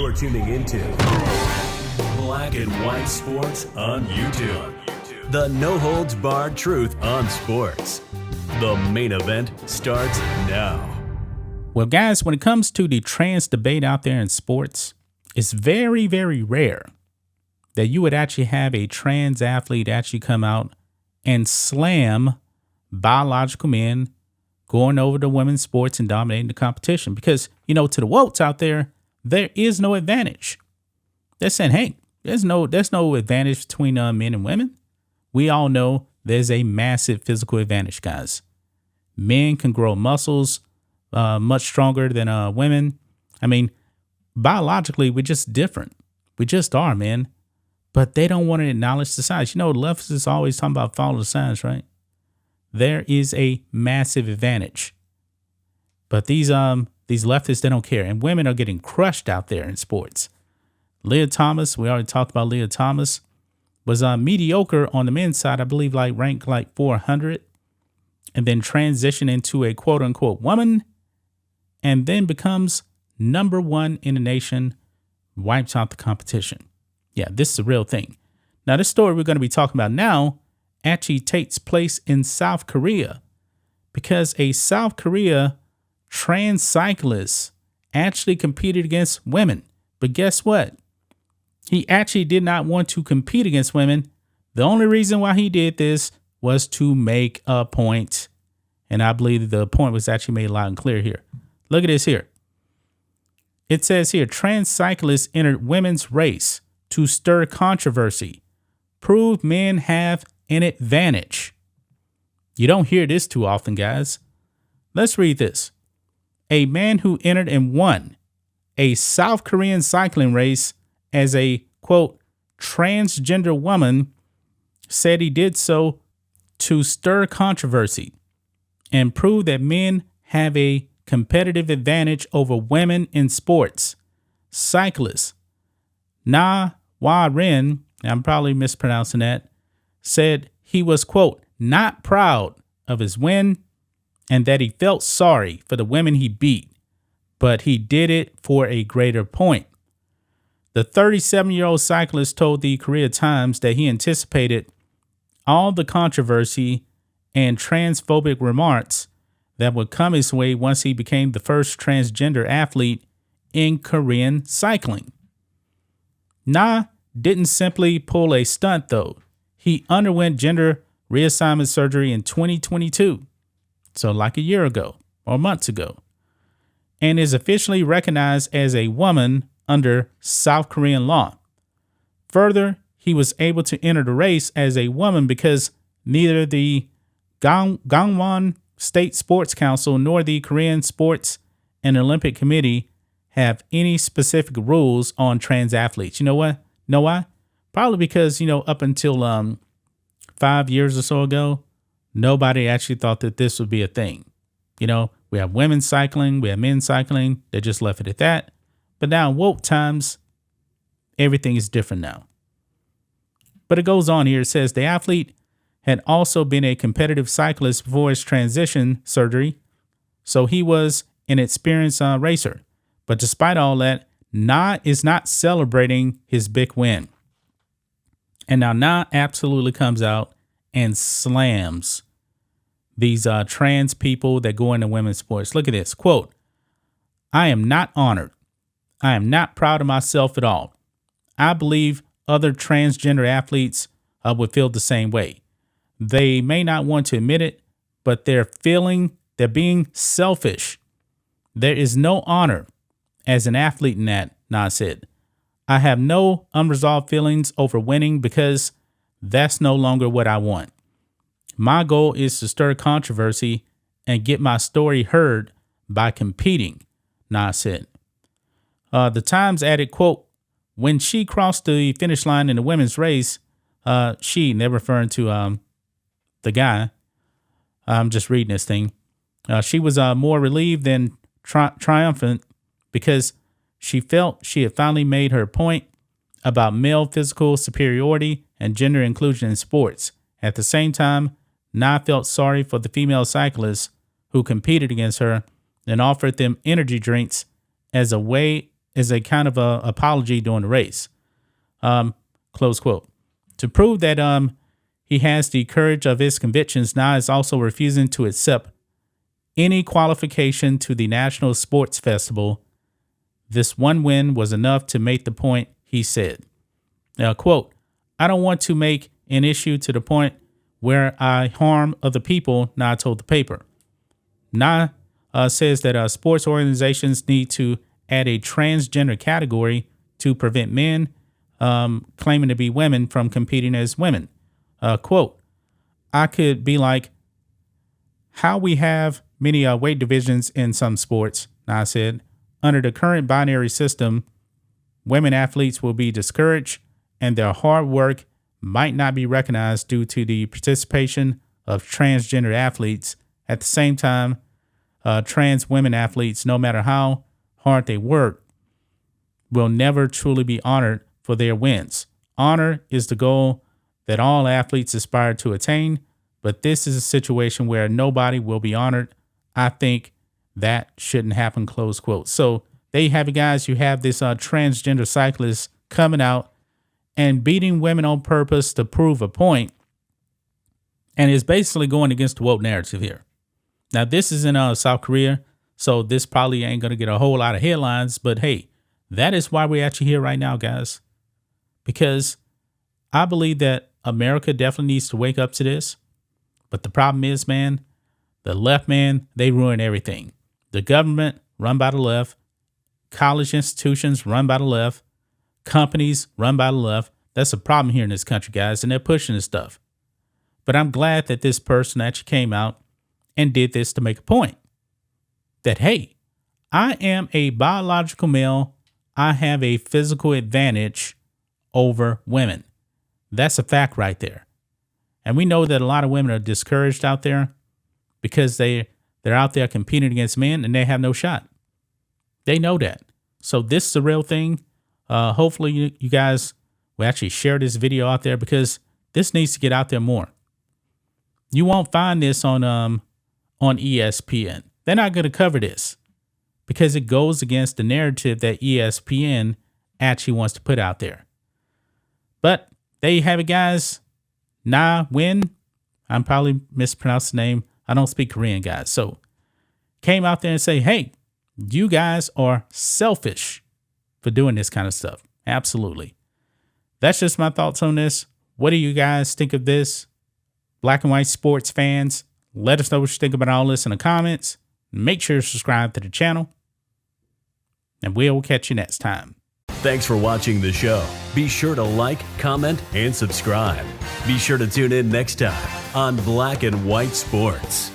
You're tuning into Black and White Sports on YouTube. The no-holds-barred truth on sports. The main event starts now. Well, guys, when it comes to the trans debate out there in sports, it's very, very rare that you would actually have a trans athlete actually come out and slam biological men going over to women's sports and dominating the competition. Because, you know, to the wokes out there, there is no advantage. They're saying, hey, there's no advantage between men and women. We all know there's a massive physical advantage, guys. Men can grow muscles much stronger than women. I mean, biologically, we're just different. We just are, man. But they don't want to acknowledge the science. You know, leftists is always talking about follow the science, right? There is a massive advantage. But these leftists, they don't care. And women are getting crushed out there in sports. Leah Thomas, we already talked about Leah Thomas, was mediocre on the men's side, I believe, ranked 400, and then transitioned into a quote unquote woman, and then becomes number one in the nation, wipes out the competition. Yeah, this is a real thing. Now, this story we're going to be talking about now actually takes place in South Korea, because a South Korea trans cyclist actually competed against women. But guess what? He actually did not want to compete against women. The only reason why he did this was to make a point. And I believe the point was actually made loud and clear here. Look at this here. It says here, trans cyclists entered women's race to stir controversy, prove men have an advantage. You don't hear this too often, guys. Let's read this. A man who entered and won a South Korean cycling race as a, quote, transgender woman said he did so to stir controversy and prove that men have a competitive advantage over women in sports. Cyclist hwa-rin, I'm probably mispronouncing that, said he was, quote, not proud of his win and that he felt sorry for the women he beat, but he did it for a greater point. The 37-year-old cyclist told the Korea Times that he anticipated all the controversy and transphobic remarks that would come his way once he became the first transgender athlete in Korean cycling. Na didn't simply pull a stunt, though. He underwent gender reassignment surgery in 2022, so like a year ago or months ago, and is officially recognized as a woman under South Korean law. Further, he was able to enter the race as a woman because neither the Gangwon State Sports Council nor the Korean Sports and Olympic Committee have any specific rules on trans athletes. You know what? Know why? Probably because, up until 5 years or so ago, nobody actually thought that this would be a thing. We have women cycling, we have men cycling. They just left it at that. But now in woke times, everything is different now. But it goes on here. It says the athlete had also been a competitive cyclist before his transition surgery, so he was an experienced racer. But despite all that, Na is not celebrating his big win. And now Na absolutely comes out and slams these trans people that go into women's sports. Look at this. Quote, I am not honored. I am not proud of myself at all. I believe other transgender athletes would feel the same way. They may not want to admit it, but they're being selfish. There is no honor as an athlete in that, Na said. I have no unresolved feelings over winning because that's no longer what I want. My goal is to stir controversy and get my story heard by competing, Na said. The Times added, quote, when she crossed the finish line in the women's race, they're referring to the guy. I'm just reading this thing. She was more relieved than triumphant because she felt she had finally made her point about male physical superiority and gender inclusion in sports. At the same time, Na felt sorry for the female cyclists who competed against her and offered them energy drinks as a way as a kind of a apology during the race. Close quote. To prove that he has the courage of his convictions, Na is also refusing to accept any qualification to the National Sports Festival. This one win was enough to make the point, he said. Now, quote, I don't want to make an issue to the point where I harm other people, Na told the paper. Na says that sports organizations need to add a transgender category to prevent men claiming to be women from competing as women. Quote, I could be like, how we have many weight divisions in some sports, Na said. Under the current binary system, women athletes will be discouraged and their hard work might not be recognized due to the participation of transgender athletes. At the same time, trans women athletes, no matter how hard they work, will never truly be honored for their wins. Honor is the goal that all athletes aspire to attain, but this is a situation where nobody will be honored. I think that shouldn't happen, close quote. So there you have it, guys. You have this transgender cyclist coming out and beating women on purpose to prove a point, and is basically going against the woke narrative here. Now, this is in South Korea, so this probably ain't going to get a whole lot of headlines, but hey, that is why we're actually here right now, guys, because I believe that America definitely needs to wake up to this. But the problem is, man, the left, man, they ruin everything. The government run by the left, college institutions run by the left, companies run by the left. That's a problem here in this country, guys, and they're pushing this stuff. But I'm glad that this person actually came out and did this to make a point that, hey, I am a biological male. I have a physical advantage over women. That's a fact right there. And we know that a lot of women are discouraged out there because they're out there competing against men and they have no shot. They know that. So this is the real thing. Hopefully you guys will actually share this video out there because this needs to get out there more. You won't find this on ESPN. They're not going to cover this because it goes against the narrative that ESPN actually wants to put out there. But there you have it, guys. Na Win. I'm probably mispronouncing the name. I don't speak Korean, guys. So came out there and say, hey, you guys are selfish for doing this kind of stuff. Absolutely. That's just my thoughts on this. What do you guys think of this? Black and white sports fans, let us know what you think about all this in the comments. Make sure to subscribe to the channel. And we'll catch you next time. Thanks for watching the show. Be sure to like, comment, and subscribe. Be sure to tune in next time on Black and White Sports.